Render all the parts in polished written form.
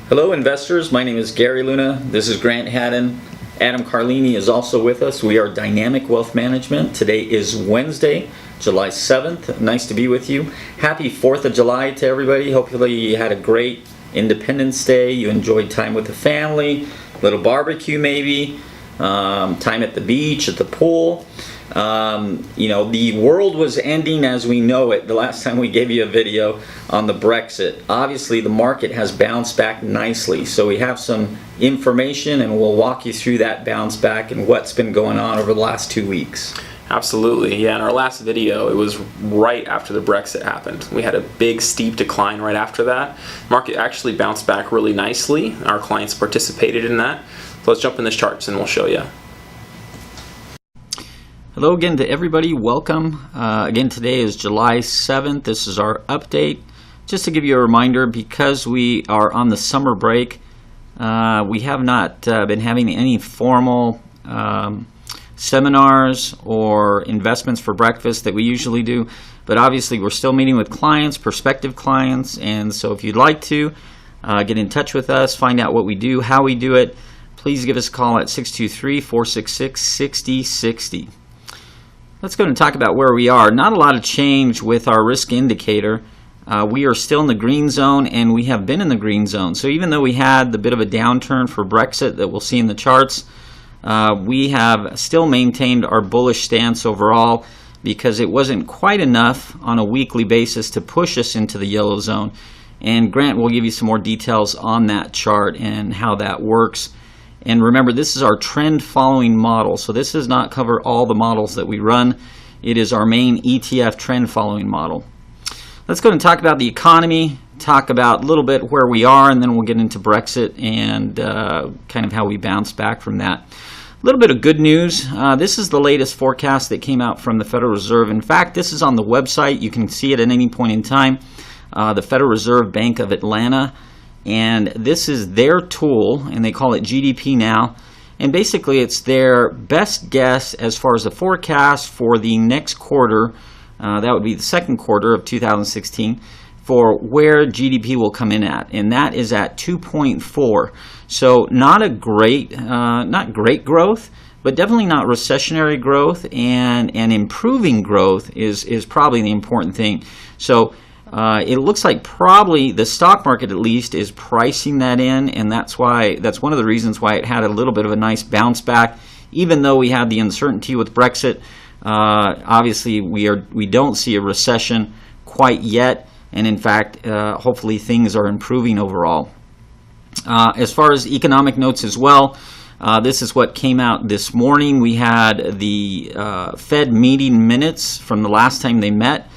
Hello investors, my name is Gary Luna. This is Grant Haddon. Adam Carlini is also with us. We are Dynamic Wealth Management. Today is Wednesday, July 7th. Nice to be with you. Happy 4th of July to everybody. Hopefully you had a great Independence Day. You enjoyed time with the family, little barbecue maybe, time at the beach, at the pool. The world was ending as we know it the last time we gave you a video on the Brexit. Obviously the market has bounced back nicely, so we have some information and we'll walk you through that bounce back and what's been going on over the last 2 weeks. Absolutely, yeah. In our last video, it was right after the Brexit happened. We had a big, steep decline right after that. Market actually bounced back really nicely. Our clients participated in that. So let's jump in the charts and we'll show you. Hello again to everybody. Welcome. Again, today is July 7th. This is our update. Just to give you a reminder, because we are on the summer break, we have not been having any formal seminars or investments for breakfast that we usually do, but obviously we're still meeting with clients, prospective clients, and so if you'd like to get in touch with us, find out what we do, how we do it, please give us a call at 623-466-6060. Let's go and talk about where we are. Not a lot of change with our risk indicator. We are still in the green zone, and we have been in the green zone. So even though we had the bit of a downturn for Brexit that we'll see in the charts, we have still maintained our bullish stance overall because it wasn't quite enough on a weekly basis to push us into the yellow zone. And Grant will give you some more details on that chart and how that works. And remember, this is our trend following model, so this does not cover all the models that we run. It is our main ETF trend following model. Let's go and talk about the economy, talk about a little bit where we are, and then we'll get into Brexit and kind of how we bounce back from that. A little bit of good news. This is the latest forecast that came out from the Federal Reserve. In fact, this is on the website. You can see it at any point in time. The Federal Reserve Bank of Atlanta. And this is their tool, and they call it GDP Now. And basically it's their best guess as far as the forecast for the next quarter, that would be the second quarter of 2016, for where GDP will come in at. And that is at 2.4. So not great growth, but definitely not recessionary growth, and improving growth is probably the important thing. So it looks like probably the stock market at least is pricing that in, and that's one of the reasons why it had a little bit of a nice bounce back, even though we had the uncertainty with Brexit. Obviously we don't see a recession quite yet, and in fact hopefully things are improving overall. As far as economic notes as well, this is what came out this morning. We had the Fed meeting minutes from the last time they met.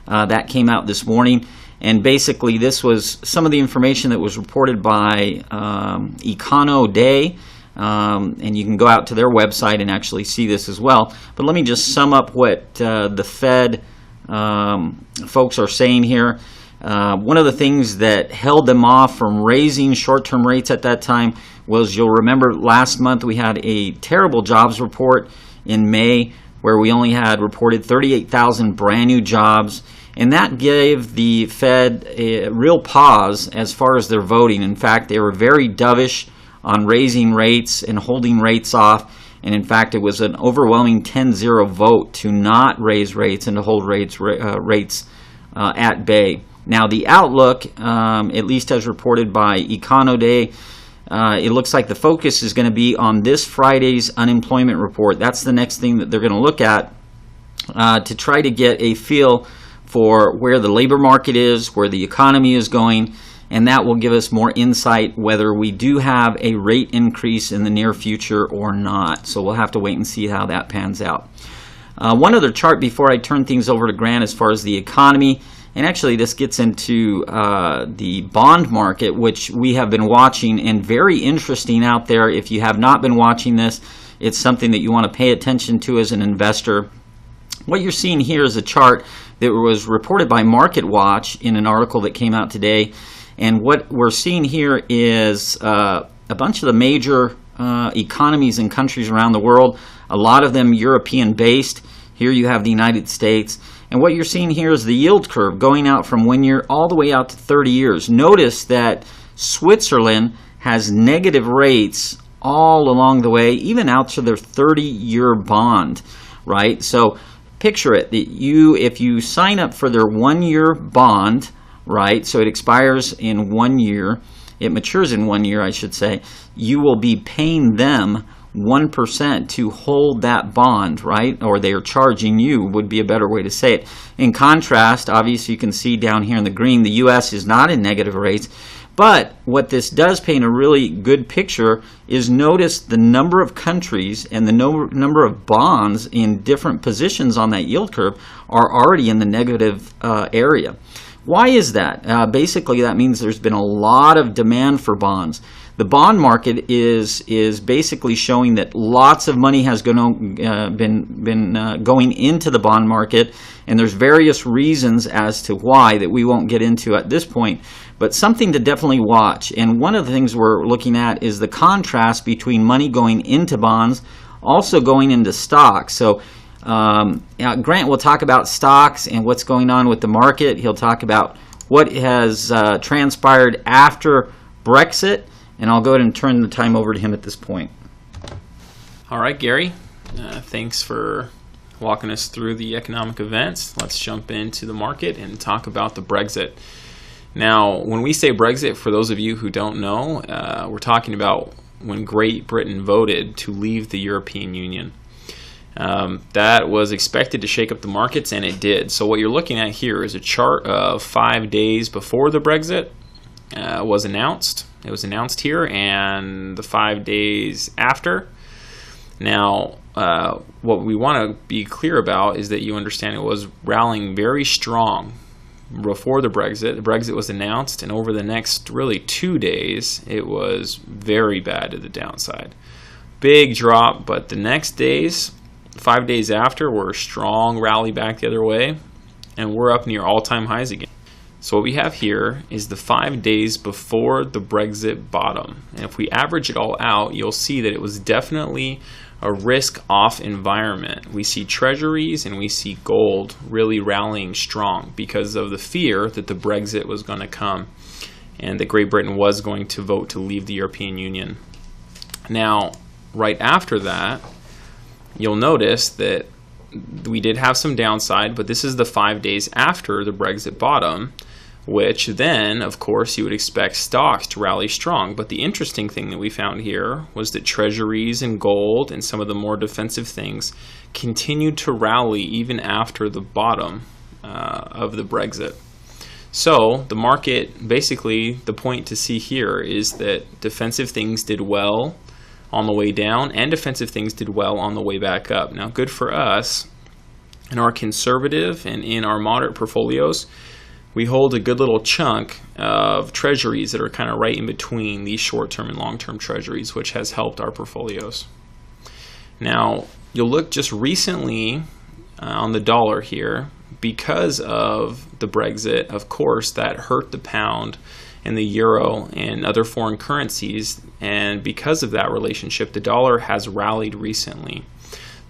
That came out this morning, and basically this was some of the information that was reported by EconoDay, and you can go out to their website and actually see this as well. But let me just sum up what the Fed folks are saying here. One of the things that held them off from raising short-term rates at that time was, you'll remember last month we had a terrible jobs report in May where we only had reported 38,000 brand new jobs, and that gave the Fed a real pause as far as their voting. In fact, they were very dovish on raising rates and holding rates off, and in fact it was an overwhelming 10-0 vote to not raise rates and to hold rates at bay. Now the outlook, at least as reported by EconoDay, it looks like the focus is going to be on this Friday's unemployment report. That's the next thing that they're going to look at to try to get a feel for where the labor market is, where the economy is going, and that will give us more insight whether we do have a rate increase in the near future or not. So we'll have to wait and see how that pans out. One other chart before I turn things over to Grant as far as the economy. And actually this gets into the bond market, which we have been watching, and very interesting out there. If you have not been watching this, it's something that you want to pay attention to as an investor. What you're seeing here is a chart that was reported by MarketWatch in an article that came out today. And what we're seeing here is a bunch of the major economies and countries around the world, a lot of them European-based. Here you have the United States. And what you're seeing here is the yield curve going out from 1 year all the way out to 30 years. Notice that Switzerland has negative rates all along the way, even out to their 30-year bond, right? So picture it, that if you sign up for their 1-year bond, right, so it expires in 1 year, it matures in 1 year, I should say, you will be paying them 1% to hold that bond, right? Or they are charging you, would be a better way to say it. In contrast, obviously you can see down here in the green, the U.S. is not in negative rates. But what this does paint a really good picture is notice the number of countries and the number of bonds in different positions on that yield curve are already in the negative area. Why is that? Basically, that means there's been a lot of demand for bonds. The bond market is basically showing that lots of money has been going into the bond market, and there's various reasons as to why that we won't get into at this point, but something to definitely watch. And one of the things we're looking at is the contrast between money going into bonds, also going into stocks. So Grant will talk about stocks and what's going on with the market. He'll talk about what has transpired after Brexit, and I'll go ahead and turn the time over to him at this point. All right, Gary, thanks for walking us through the economic events. Let's jump into the market and talk about the Brexit. Now, when we say Brexit, for those of you who don't know, we're talking about when Great Britain voted to leave the European Union. That was expected to shake up the markets, and it did. So what you're looking at here is a chart of 5 days before the Brexit was announced. It was announced here, and the 5 days after. Now, what we want to be clear about is that you understand it was rallying very strong before the Brexit. The Brexit was announced, and over the next really 2 days, it was very bad to the downside. Big drop, but the next days, 5 days after, were a strong rally back the other way, and we're up near all-time highs again. So what we have here is the 5 days before the Brexit bottom. And if we average it all out, you'll see that it was definitely a risk-off environment. We see treasuries and we see gold really rallying strong because of the fear that the Brexit was going to come and that Great Britain was going to vote to leave the European Union. Now, right after that, you'll notice that we did have some downside, but this is the 5 days after the Brexit bottom, which then, of course, you would expect stocks to rally strong. But the interesting thing that we found here was that treasuries and gold and some of the more defensive things continued to rally even after the bottom of the Brexit. So the market, basically, the point to see here is that defensive things did well on the way down, and defensive things did well on the way back up. Now, good for us in our conservative and in our moderate portfolios, we hold a good little chunk of treasuries that are kind of right in between these short-term and long-term treasuries, which has helped our portfolios. Now, you'll look just recently on the dollar here. Because of the Brexit, of course, that hurt the pound and the euro and other foreign currencies, and because of that relationship, the dollar has rallied recently.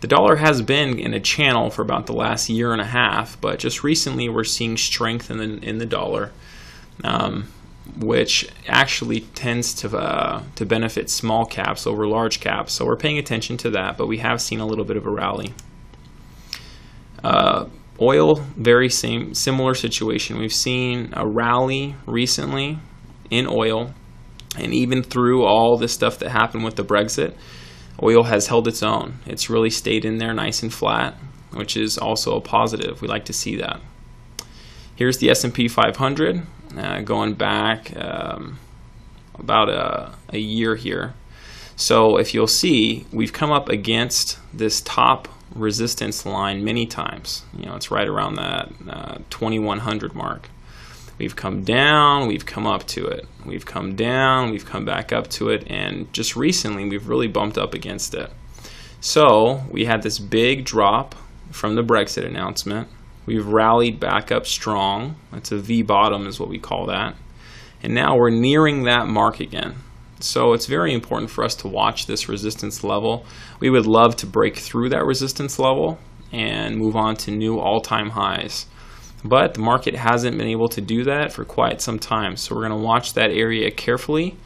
The dollar has been in a channel for about the last year and a half, but just recently we're seeing strength in the dollar, which actually tends to benefit small caps over large caps. So we're paying attention to that, but we have seen a little bit of a rally. Oil, very similar situation. We've seen a rally recently in oil, and even through all this stuff that happened with the Brexit, oil has held its own. It's really stayed in there nice and flat, which is also a positive. We like to see that. Here's the S&P 500 going back about a year here. So if you'll see, we've come up against this top resistance line many times. It's right around that 2100 mark. We've come down, we've come up to it. We've come down, we've come back up to it, and just recently we've really bumped up against it. So we had this big drop from the Brexit announcement. We've rallied back up strong. That's a V bottom is what we call that. And now we're nearing that mark again. So it's very important for us to watch this resistance level. We would love to break through that resistance level and move on to new all-time highs. But the market hasn't been able to do that for quite some time. So we're going to watch that area carefully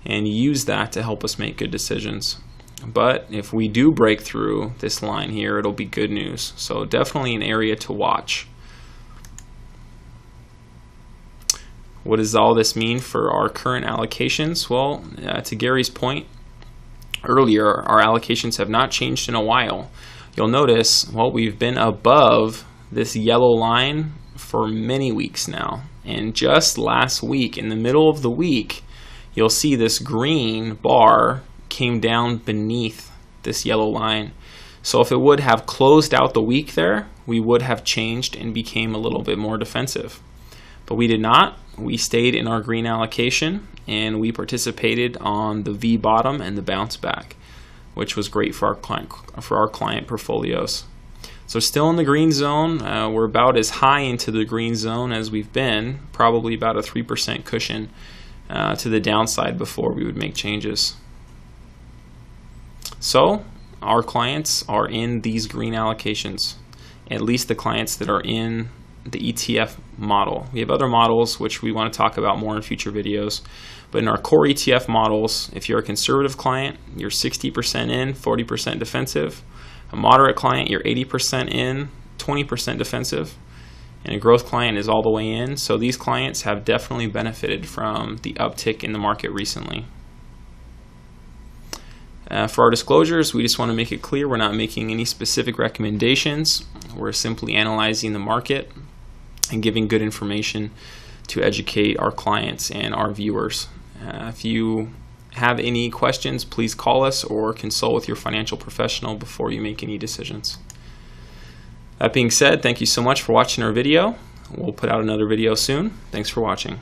and use that to help us make good decisions. But if we do break through this line here, it'll be good news. So definitely an area to watch. What does all this mean for our current allocations? Well, to Gary's point earlier, our allocations have not changed in a while. You'll notice, well, we've been above this yellow line for many weeks now. And just last week, in the middle of the week, you'll see this green bar came down beneath this yellow line. So if it would have closed out the week there, we would have changed and became a little bit more defensive. But we did not. We stayed in our green allocation and we participated on the V bottom and the bounce back, which was great for our client portfolios. So still in the green zone. We're about as high into the green zone as we've been, probably about a 3% cushion to the downside before we would make changes. So our clients are in these green allocations, at least the clients that are in the ETF model. We have other models which we want to talk about more in future videos, but in our core ETF models, if you're a conservative client, you're 60% in, 40% defensive. A moderate client, you're 80% in, 20% defensive, and a growth client is all the way in. So these clients have definitely benefited from the uptick in the market recently. For our disclosures, we just want to make it clear we're not making any specific recommendations. We're simply analyzing the market and giving good information to educate our clients and our viewers. If you have any questions, please call us or consult with your financial professional before you make any decisions. That being said, thank you so much for watching our video. We'll put out another video soon. Thanks for watching.